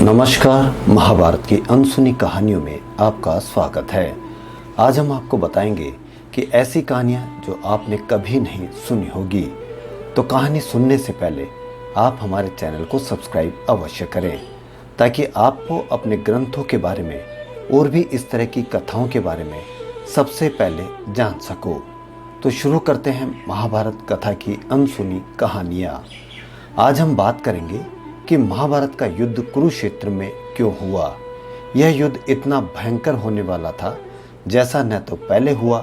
नमस्कार। महाभारत की अनसुनी कहानियों में आपका स्वागत है। आज हम आपको बताएंगे कि ऐसी कहानियाँ जो आपने कभी नहीं सुनी होगी। तो कहानी सुनने से पहले आप हमारे चैनल को सब्सक्राइब अवश्य करें ताकि आपको अपने ग्रंथों के बारे में और भी इस तरह की कथाओं के बारे में सबसे पहले जान सको। तो शुरू करते हैं महाभारत कथा की अनसुनी कहानियाँ। आज हम बात करेंगे कि महाभारत का युद्ध कुरुक्षेत्र में क्यों हुआ। यह युद्ध इतना भयंकर होने वाला था जैसा न तो पहले हुआ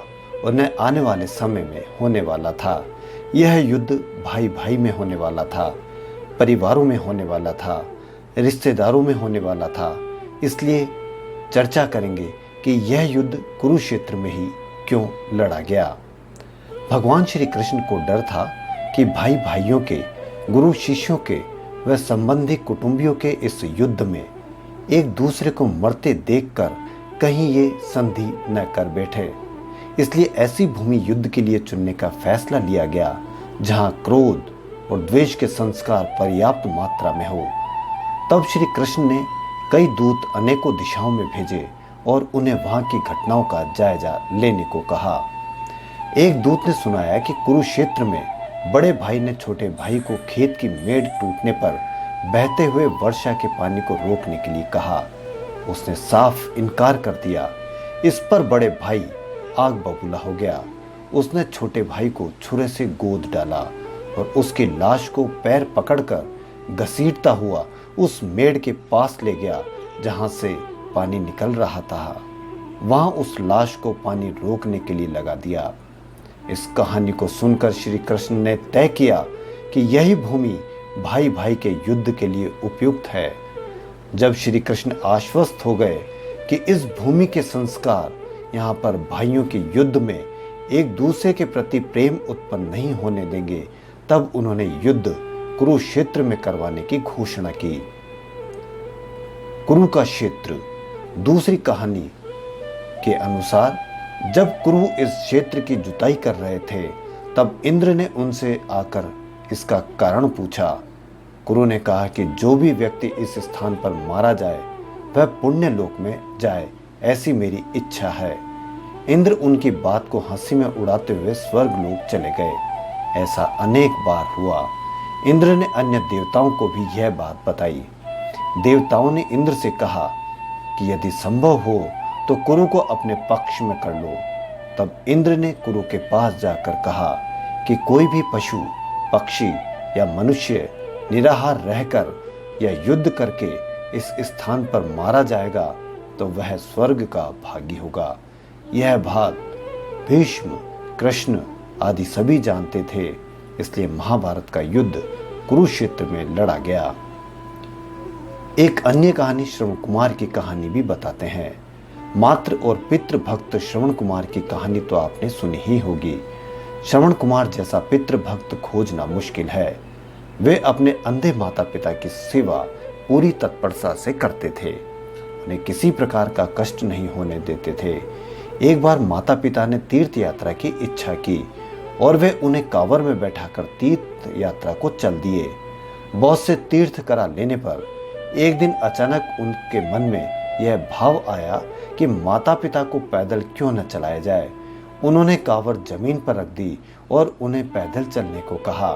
और न आने वाले समय में होने वाला था। यह युद्ध भाई भाई में होने वाला था, परिवारों में होने वाला था, रिश्तेदारों में होने वाला था। इसलिए चर्चा करेंगे कि यह युद्ध कुरुक्षेत्र में ही क्यों लड़ा गया। भगवान श्री कृष्ण को डर था कि भाई भाइयों के, गुरु शिष्यों के व संबंधी कुटुंबियों के इस युद्ध में एक दूसरे को मरते देखकर कहीं ये संधि न कर बैठे। इसलिए ऐसी भूमि युद्ध के लिए चुनने का फैसला लिया गया जहां क्रोध और द्वेष के संस्कार पर्याप्त मात्रा में हो। तब श्री कृष्ण ने कई दूत अनेकों दिशाओं में भेजे और उन्हें वहां की घटनाओं का जायजा लेने को कहा। एक दूत ने सुनाया कि कुरुक्षेत्र में बड़े भाई ने छोटे भाई को खेत की मेड़ टूटने पर बहते हुए वर्षा के पानी को रोकने के लिए कहा। उसने साफ इनकार कर दिया। इस पर बड़े भाई आग बबूला हो गया। उसने छोटे भाई को छुरे से गोद डाला और उसकी लाश को पैर पकड़कर घसीटता हुआ उस मेड़ के पास ले गया जहां से पानी निकल रहा था। वहां उस लाश को पानी रोकने के लिए लगा दिया। इस कहानी को सुनकर श्री कृष्ण ने तय किया कि यही भूमि भाई भाई के युद्ध के लिए उपयुक्त है। जब श्री कृष्ण आश्वस्त हो गए कि इस भूमि के संस्कार यहाँ पर भाइयों के युद्ध में एक दूसरे के प्रति प्रेम उत्पन्न नहीं होने देंगे, तब उन्होंने युद्ध कुरुक्षेत्र में करवाने की घोषणा की। कुरु का क्षेत्र। दूसरी कहानी के अनुसार जब कुरु इस क्षेत्र की जुताई कर रहे थे तब इंद्र ने उनसे आकर इसका कारण पूछा। कुरु ने कहा कि जो भी व्यक्ति इस स्थान पर मारा जाए वह पुण्य लोक में जाए, ऐसी मेरी इच्छा है। इंद्र उनकी बात को हंसी में उड़ाते हुए स्वर्ग लोक चले गए। ऐसा अनेक बार हुआ। इंद्र ने अन्य देवताओं को भी यह बात बताई। देवताओं ने इंद्र से कहा कि यदि संभव हो तो कुरु को अपने पक्ष में कर लो। तब इंद्र ने कुरु के पास जाकर कहा कि कोई भी पशु, पक्षी या मनुष्य निराहार रहकर या युद्ध करके इस स्थान पर मारा जाएगा तो वह स्वर्ग का भागी होगा। यह बात भीष्म, कृष्ण आदि सभी जानते थे। इसलिए महाभारत का युद्ध कुरुक्षेत्र में लड़ा गया। एक अन्य कहानी श्रवण कुमार की कहानी भी बताते हैं। मातृ और पितृ भक्त श्रवण कुमार की कहानी तो आपने सुनी ही होगी। श्रवण कुमार जैसा पितृ भक्त खोजना मुश्किल है। वे अपने अंधे माता पिता की सेवा पूरी तत्परता से करते थे। उन्हें किसी प्रकार का कष्ट नहीं होने देते थे। एक बार माता पिता ने तीर्थ यात्रा की इच्छा की और वे उन्हें कांवर में बैठाकर तीर्थ यात्रा को चल दिए। बहुत से तीर्थ करा लेने पर एक दिन अचानक उनके मन में यह भाव आया कि माता पिता को पैदल क्यों न चलाया जाए। उन्होंने कांवर जमीन पर रख दी और उन्हें पैदल चलने को कहा।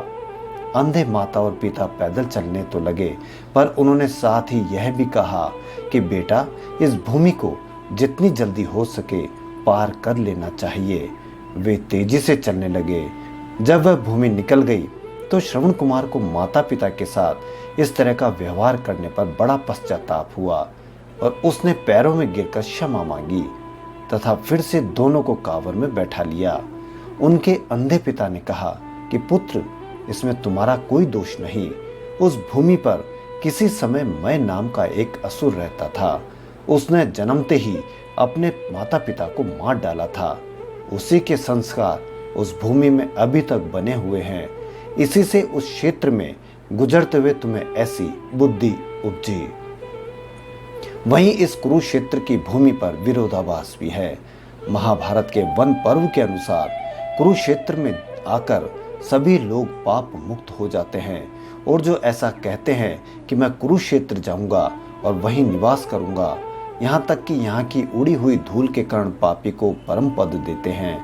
अंधे माता और पिता पैदल चलने तो लगे, पर उन्होंने साथ ही यह भी कहा कि बेटा, इस भूमि को जितनी जल्दी हो सके पार कर लेना चाहिए। वे तेजी से चलने लगे। जब वह भूमि निकल गई तो श्रवण कुमार को माता पिता के साथ इस तरह का व्यवहार करने पर बड़ा पश्चाताप हुआ और उसने पैरों में गिरकर क्षमा मांगी तथा फिर से दोनों को कांवर में बैठा लिया। उनके अंधे पिता ने कहा कि पुत्र, इसमें तुम्हारा कोई दोष नहीं। उस भूमि पर किसी समय मैं नाम का एक असुर रहता था। उसने जन्मते ही अपने माता पिता को मार डाला था। उसी के संस्कार उस भूमि में अभी तक बने हुए हैं। इसी से उस क्षेत्र में गुजरते हुए तुम्हें ऐसी बुद्धि उपजी। वहीं इस कुरुक्षेत्र की भूमि पर विरोधाभास भी है। महाभारत के वन पर्व के अनुसार कुरुक्षेत्र में आकर सभी लोग पाप मुक्त हो जाते हैं और जो ऐसा कहते हैं कि मैं कुरुक्षेत्र जाऊंगा और वहीं निवास करूंगा। यहाँ तक कि यहाँ की उड़ी हुई धूल के कण पापी को परम पद देते हैं।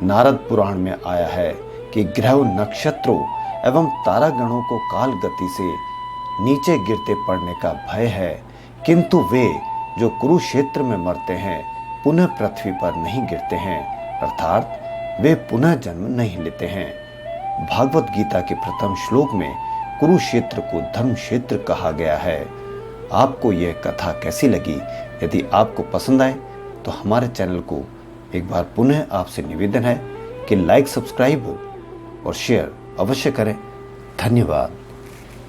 नारद पुराण में आया है कि ग्रह, नक्षत्रों एवं तारागणों को काल गति से नीचे गिरते पड़ने का भय है, किंतु वे जो कुरुक्षेत्र में मरते हैं पुनः पृथ्वी पर नहीं गिरते हैं, अर्थात वे पुनः जन्म नहीं लेते हैं। भागवत गीता के प्रथम श्लोक में कुरुक्षेत्र को धर्म क्षेत्र कहा गया है। आपको यह कथा कैसी लगी? यदि आपको पसंद आए तो हमारे चैनल को एक बार पुनः आपसे निवेदन है कि लाइक, सब्सक्राइब और शेयर अवश्य करें। धन्यवाद।